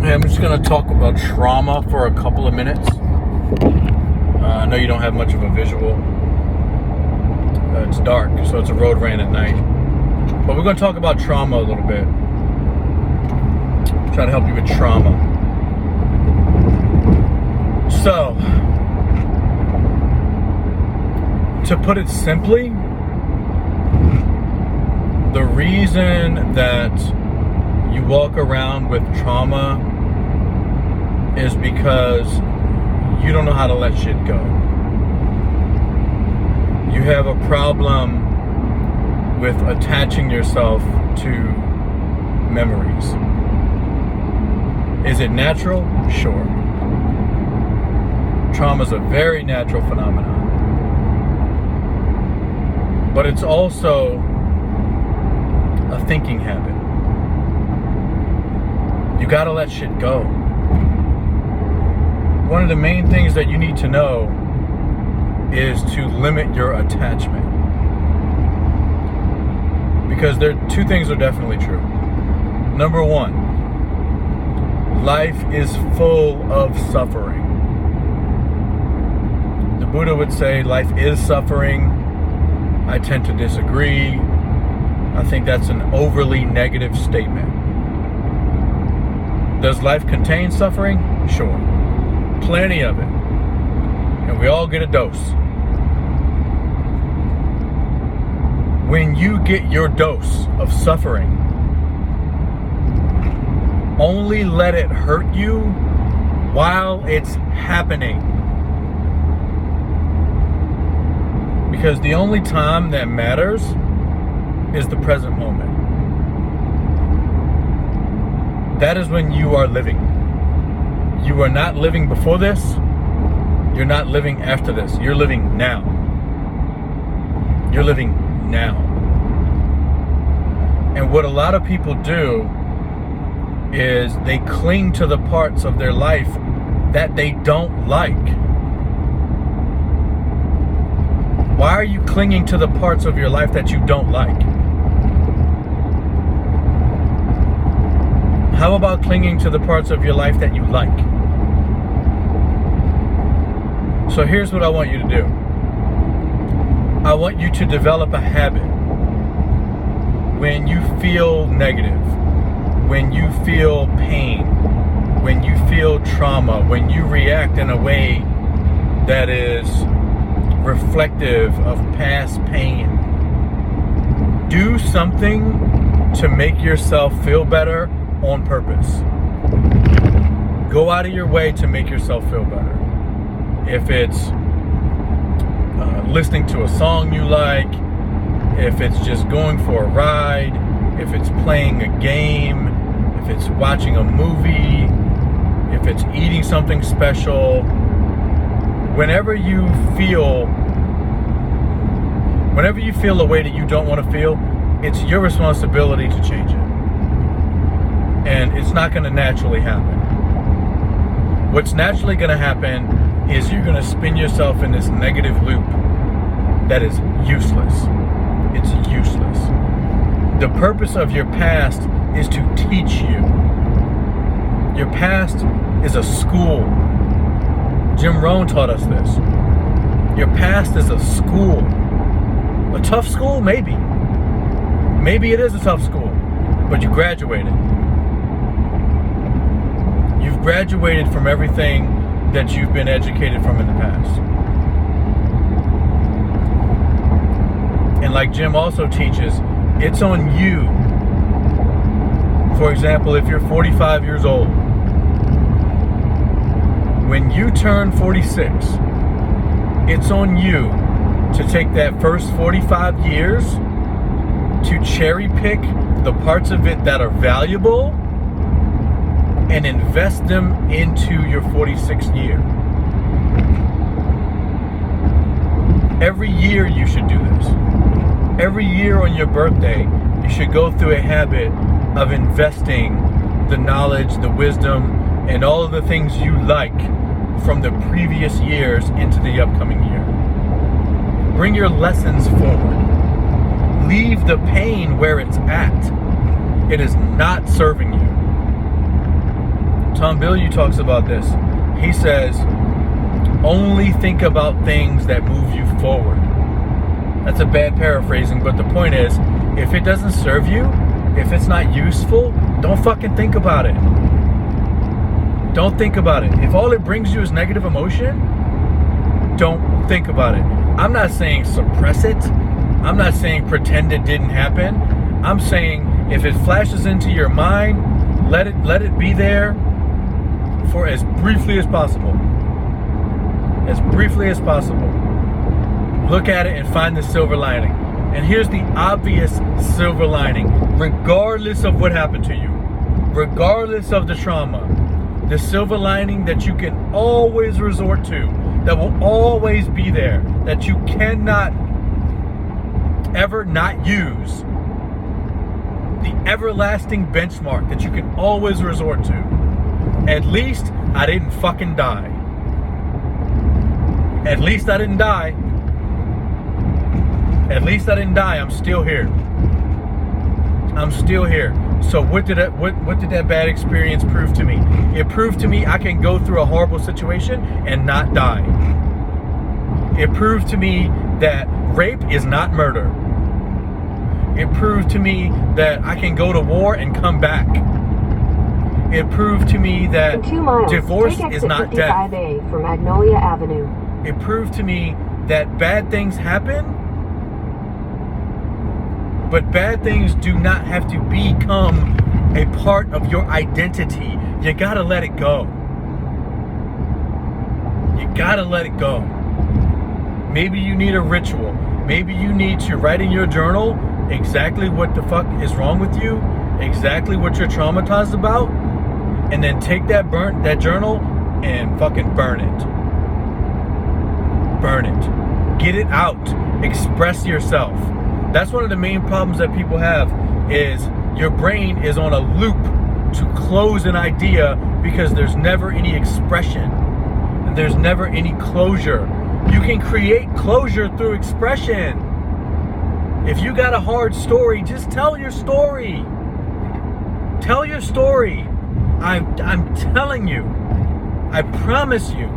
Hey, I'm just going to talk about trauma for a couple of minutes. I know you don't have much of a visual. It's dark, so it's a road ran at night. But we're going to talk about trauma a little bit. Try to help you with trauma. So, to put it simply, the reason that you walk around with trauma is because you don't know how to let shit go. You have a problem with attaching yourself to memories. Is it natural? Sure. Trauma is a very natural phenomenon. But it's also a thinking habit. You gotta let shit go. One of the main things that you need to know is to limit your attachment. Because two things are definitely true. Number one, life is full of suffering. The Buddha would say life is suffering. I tend to disagree. I think that's an overly negative statement. Does life contain suffering? Sure. Plenty of it. And we all get a dose. When you get your dose of suffering, only let it hurt you while it's happening. Because the only time that matters is the present moment. That is when you are living. You are not living before this. You're not living after this. You're living now. You're living now. And what a lot of people do is they cling to the parts of their life that they don't like. Why are you clinging to the parts of your life that you don't like? How about clinging to the parts of your life that you like? So here's what I want you to do. I want you to develop a habit. When you feel negative, when you feel pain, when you feel trauma, when you react in a way that is reflective of past pain, do something to make yourself feel better on purpose. Go out of your way to make yourself feel better. If it's listening to a song you like, if it's just going for a ride, if it's playing a game, if it's watching a movie, if it's eating something special, whenever you feel a way that you don't want to feel, it's your responsibility to change it. And it's not going to naturally happen. What's naturally going to happen is you're going to spin yourself in this negative loop that is useless. It's useless. The purpose of your past is to teach you. Your past is a school. Jim Rohn taught us this. Your past is a school. A tough school? Maybe. Maybe it is a tough school, but you graduated. You've graduated from everything that you've been educated from in the past. And like Jim also teaches, it's on you. For example, if you're 45 years old, when you turn 46, it's on you to take that first 45 years to cherry pick the parts of it that are valuable and invest them into your 46th year. Every year you should do this. Every year on your birthday, you should go through a habit of investing the knowledge, the wisdom, and all of the things you like from the previous years into the upcoming year. Bring your lessons forward. Leave the pain where it's at. It is not serving you. Tom Bilyeu talks about this. He says, only think about things that move you forward. That's a bad paraphrasing, but the point is, if it doesn't serve you, if it's not useful, don't fucking think about it. Don't think about it. If all it brings you is negative emotion, don't think about it. I'm not saying suppress it. I'm not saying pretend it didn't happen. I'm saying if it flashes into your mind, let it be there for as briefly as possible. As briefly as possible. Look at it and find the silver lining. And here's the obvious silver lining. Regardless of what happened to you, regardless of the trauma, the silver lining that you can always resort to, that will always be there, that you cannot ever not use, the everlasting benchmark that you can always resort to. At least I didn't fucking die. At least I didn't die. At least I didn't die. I'm still here. I'm still here. So what did that bad experience prove to me? It proved to me I can go through a horrible situation and not die. It proved to me that rape is not murder. It proved to me that I can go to war and come back. It proved to me that 2 miles, divorce is not death. 55A for Magnolia Avenue. It proved to me that bad things happen, but bad things do not have to become a part of your identity. You gotta let it go. You gotta let it go. Maybe you need a ritual. Maybe you need to write in your journal exactly what the fuck is wrong with you, exactly what you're traumatized about, and then take that journal and fucking burn it. Burn it. Get it out. Express yourself. That's one of the main problems that people have, is your brain is on a loop to close an idea because there's never any expression. And there's never any closure. You can create closure through expression. If you got a hard story, just tell your story. Tell your story. I'm telling you, I promise you,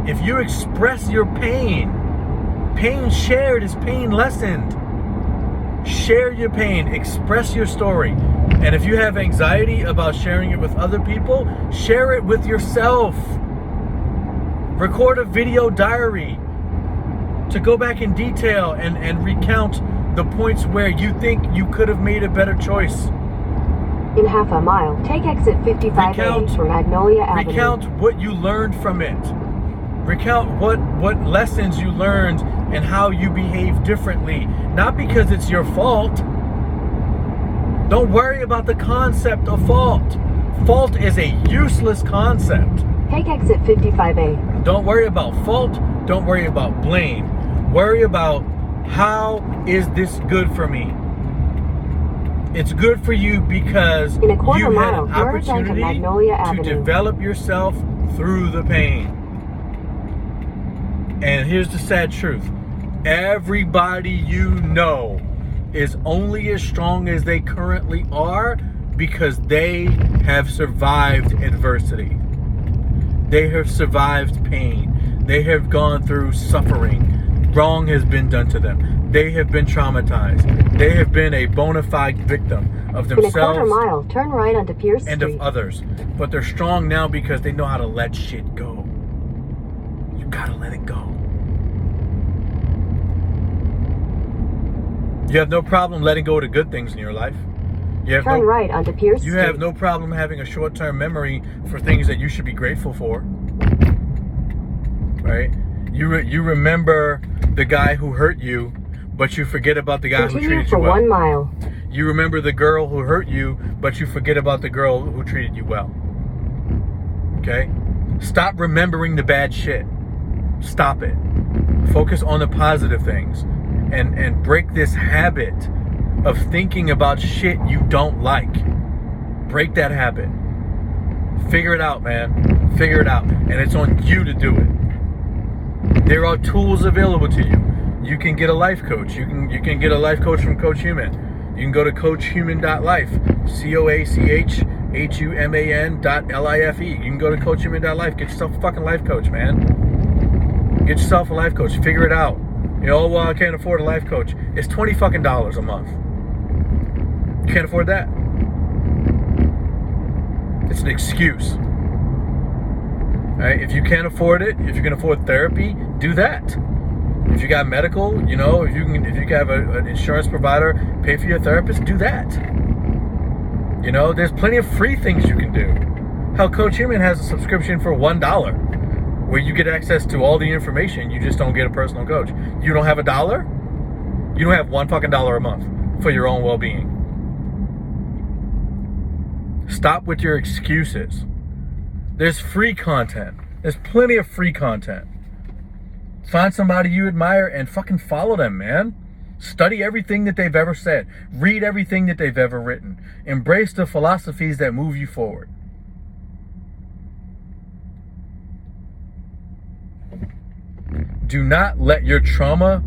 if you express your pain, pain shared is pain lessened. Share your pain, express your story. And if you have anxiety about sharing it with other people, share it with yourself. Record a video diary to go back in detail and recount the points where you think you could have made a better choice. In half a mile, take exit 55A for Magnolia Avenue. Recount what you learned from it. Recount what lessons you learned and how you behave differently. Not because it's your fault. Don't worry about the concept of fault. Fault is a useless concept. Take exit 55A. Don't worry about fault. Don't worry about blame. Worry about, how is this good for me? It's good for you because you had an opportunity to develop yourself through the pain. And here's the sad truth. Everybody you know is only as strong as they currently are because they have survived adversity. They have survived pain. They have gone through suffering. Wrong has been done to them. They have been traumatized. They have been a bona fide victim of themselves. In a quarter mile, turn right onto Pierce Street. And of others. But they're strong now because they know how to let shit go. You gotta let it go. You have no problem letting go of the good things in your life. Turn right onto Pierce Street. You have no problem having a short-term memory for things that you should be grateful for. Right? You remember the guy who hurt you, but you forget about the guy who treated you well. 1 mile. You remember the girl who hurt you, but you forget about the girl who treated you well. Okay? Stop remembering the bad shit. Stop it. Focus on the positive things. And break this habit of thinking about shit you don't like. Break that habit. Figure it out, man. Figure it out. And it's on you to do it. There are tools available to you. You can get a life coach. You can get a life coach from Coach Human. You can go to coachhuman.life. HUMAN.LIFE. You can go to coachhuman.life. Get yourself a fucking life coach, man. Get yourself a life coach. Figure it out. You know, well, I can't afford a life coach. It's $20 fucking a month. You can't afford that. It's an excuse. All right? If you can't afford it, if you can afford therapy, do that. If you got medical, you know, if you have an insurance provider pay for your therapist, do that. You know, there's plenty of free things you can do. Hell, Coach Human has a subscription for $1 where you get access to all the information. You just don't get a personal coach. You don't have $1? You don't have $1 fucking a month for your own well-being. Stop with your excuses. There's free content. There's plenty of free content. Find somebody you admire and fucking follow them, man. Study everything that they've ever said. Read everything that they've ever written. Embrace the philosophies that move you forward. Do not let your trauma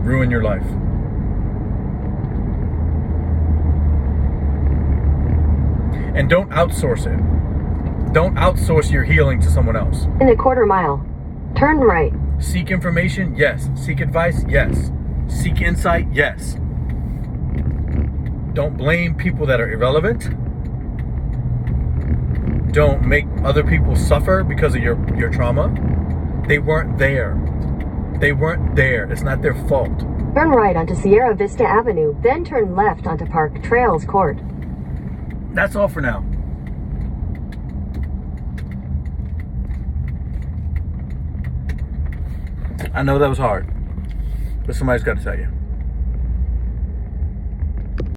ruin your life. And don't outsource it. Don't outsource your healing to someone else. In a quarter mile, turn right. Seek information? Yes. Seek advice? Yes. Seek insight? Yes. Don't blame people that are irrelevant. Don't make other people suffer because of your trauma. They weren't there. They weren't there. It's not their fault. Turn right onto Sierra Vista Avenue, then turn left onto Park Trails Court. That's all for now. I know that was hard, but somebody's got to tell you.